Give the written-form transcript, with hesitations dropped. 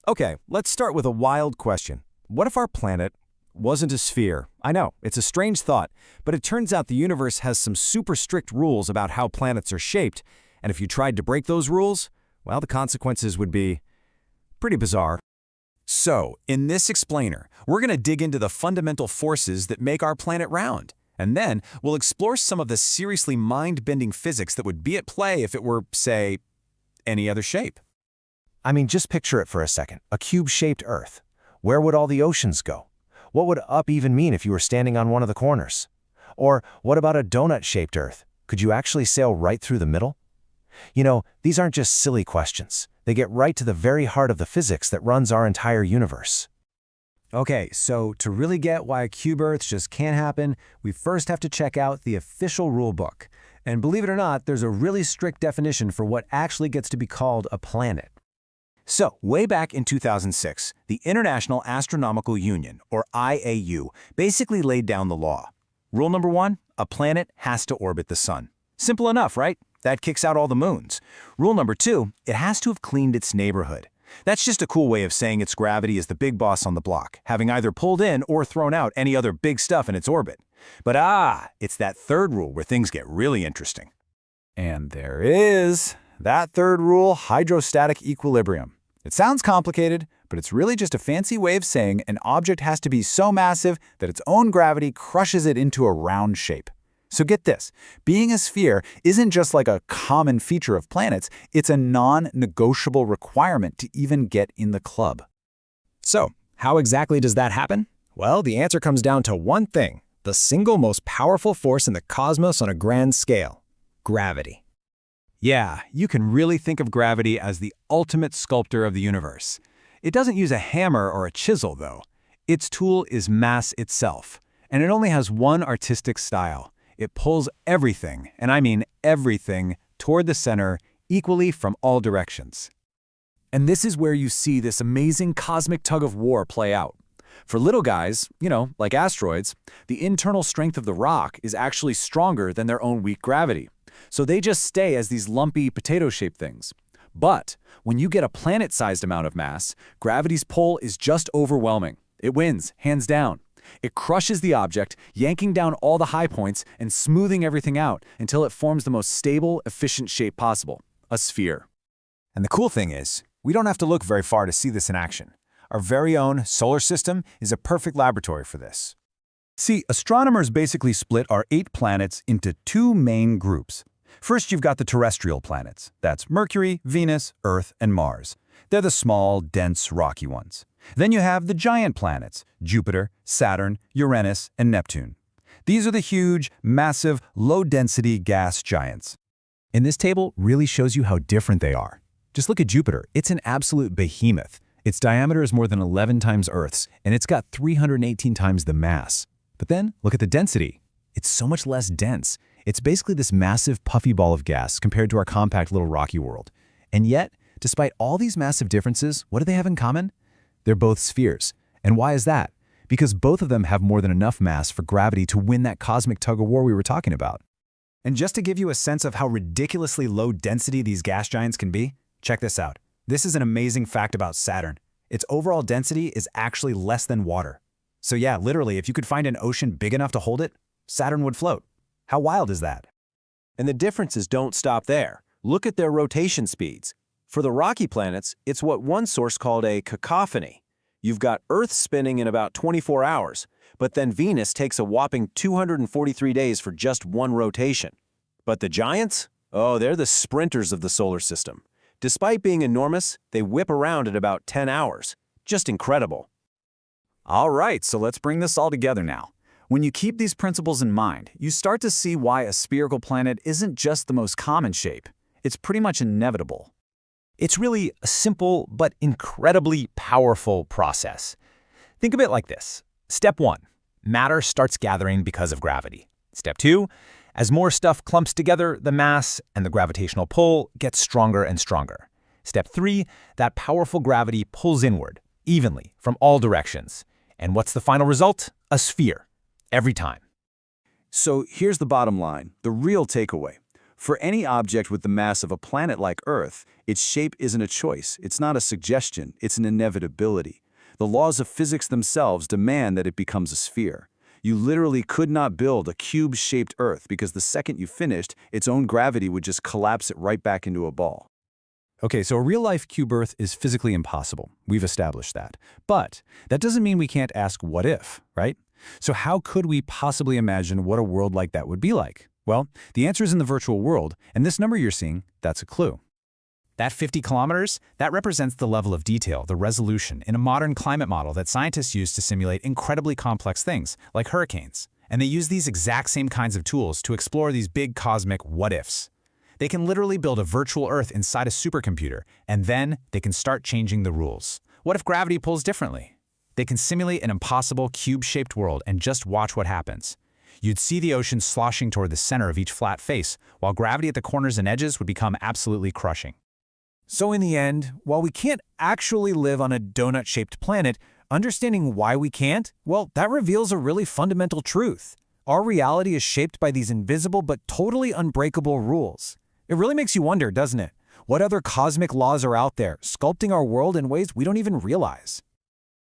Okay, let's start with a wild question. What if our planet wasn't a sphere? I know, it's a strange thought, but it turns out the universe has some super strict rules about how planets are shaped, and if you tried to break those rules, well, the consequences would be pretty bizarre. So, in this explainer, we're going to dig into the fundamental forces that make our planet round. And then, we'll explore some of the seriously mind-bending physics that would be at play if it were, say, any other shape. I mean, just picture it for a second. A cube-shaped Earth. Where would all the oceans go? What would up even mean if you were standing on one of the corners? Or what about a donut-shaped Earth? Could you actually sail right through the middle? You know, these aren't just silly questions. They get right to the very heart of the physics that runs our entire universe. Okay, so to really get why a cube Earth just can't happen, we first have to check out the official rule book. And believe it or not, there's a really strict definition for what actually gets to be called a planet. So, way back in 2006, the International Astronomical Union, or IAU, basically laid down the law. Rule number 1, a planet has to orbit the sun. Simple enough, right? That kicks out all the moons. Rule number 2, it has to have cleaned its neighborhood. That's just a cool way of saying its gravity is the big boss on the block, having either pulled in or thrown out any other big stuff in its orbit. But it's that third rule where things get really interesting. And there is that third rule, hydrostatic equilibrium. It sounds complicated, but it's really just a fancy way of saying an object has to be so massive that its own gravity crushes it into a round shape. So get this, being a sphere isn't just like a common feature of planets, it's a non-negotiable requirement to even get in the club. So, how exactly does that happen? Well, the answer comes down to one thing, the single most powerful force in the cosmos on a grand scale, gravity. Yeah, you can really think of gravity as the ultimate sculptor of the universe. It doesn't use a hammer or a chisel, though. Its tool is mass itself, and it only has one artistic style. It pulls everything, and I mean everything, toward the center, equally from all directions. And this is where you see this amazing cosmic tug-of-war play out. For little guys, like asteroids, the internal strength of the rock is actually stronger than their own weak gravity. So they just stay as these lumpy, potato-shaped things. But when you get a planet-sized amount of mass, gravity's pull is just overwhelming. It wins, hands down. It crushes the object, yanking down all the high points and smoothing everything out until it forms the most stable, efficient shape possible, a sphere. And the cool thing is, we don't have to look very far to see this in action. Our very own solar system is a perfect laboratory for this. See, astronomers basically split our 8 planets into 2 main groups. First, you've got the terrestrial planets. That's Mercury, Venus, Earth, and Mars. They're the small, dense, rocky ones. Then you have the giant planets, Jupiter, Saturn, Uranus, and Neptune. These are the huge, massive, low-density gas giants. And this table really shows you how different they are. Just look at Jupiter. It's an absolute behemoth. Its diameter is more than 11 times Earth's, and it's got 318 times the mass. But then, look at the density. It's so much less dense. It's basically this massive, puffy ball of gas compared to our compact little rocky world. And yet, despite all these massive differences, what do they have in common? They're both spheres. And why is that? Because both of them have more than enough mass for gravity to win that cosmic tug-of-war we were talking about. And just to give you a sense of how ridiculously low density these gas giants can be, check this out. This is an amazing fact about Saturn. Its overall density is actually less than water. So yeah, literally, if you could find an ocean big enough to hold it, Saturn would float. How wild is that? And the differences don't stop there. Look at their rotation speeds. For the rocky planets, it's what one source called a cacophony. You've got Earth spinning in about 24 hours, but then Venus takes a whopping 243 days for just one rotation. But the giants? Oh, they're the sprinters of the solar system. Despite being enormous, they whip around at about 10 hours. Just incredible. All right, so let's bring this all together now. When you keep these principles in mind, you start to see why a spherical planet isn't just the most common shape. It's pretty much inevitable. It's really a simple but incredibly powerful process. Think of it like this. Step 1, matter starts gathering because of gravity. Step 2, as more stuff clumps together, the mass and the gravitational pull gets stronger and stronger. Step 3, that powerful gravity pulls inward, evenly, from all directions. And what's the final result? A sphere. Every time. So here's the bottom line, the real takeaway. For any object with the mass of a planet like Earth, its shape isn't a choice, it's not a suggestion, it's an inevitability. The laws of physics themselves demand that it becomes a sphere. You literally could not build a cube-shaped Earth because the second you finished, its own gravity would just collapse it right back into a ball. Okay, so a real-life cube Earth is physically impossible. We've established that. But that doesn't mean we can't ask what if, right? So how could we possibly imagine what a world like that would be like? Well, the answer is in the virtual world, and this number you're seeing, that's a clue. That 50 kilometers, that represents the level of detail, the resolution, in a modern climate model that scientists use to simulate incredibly complex things, like hurricanes. And they use these exact same kinds of tools to explore these big cosmic what-ifs. They can literally build a virtual Earth inside a supercomputer, and then they can start changing the rules. What if gravity pulls differently? They can simulate an impossible cube-shaped world and just watch what happens. You'd see the ocean sloshing toward the center of each flat face, while gravity at the corners and edges would become absolutely crushing. So in the end, while we can't actually live on a donut-shaped planet, understanding why we can't, well, that reveals a really fundamental truth. Our reality is shaped by these invisible but totally unbreakable rules. It really makes you wonder, doesn't it? What other cosmic laws are out there, sculpting our world in ways we don't even realize?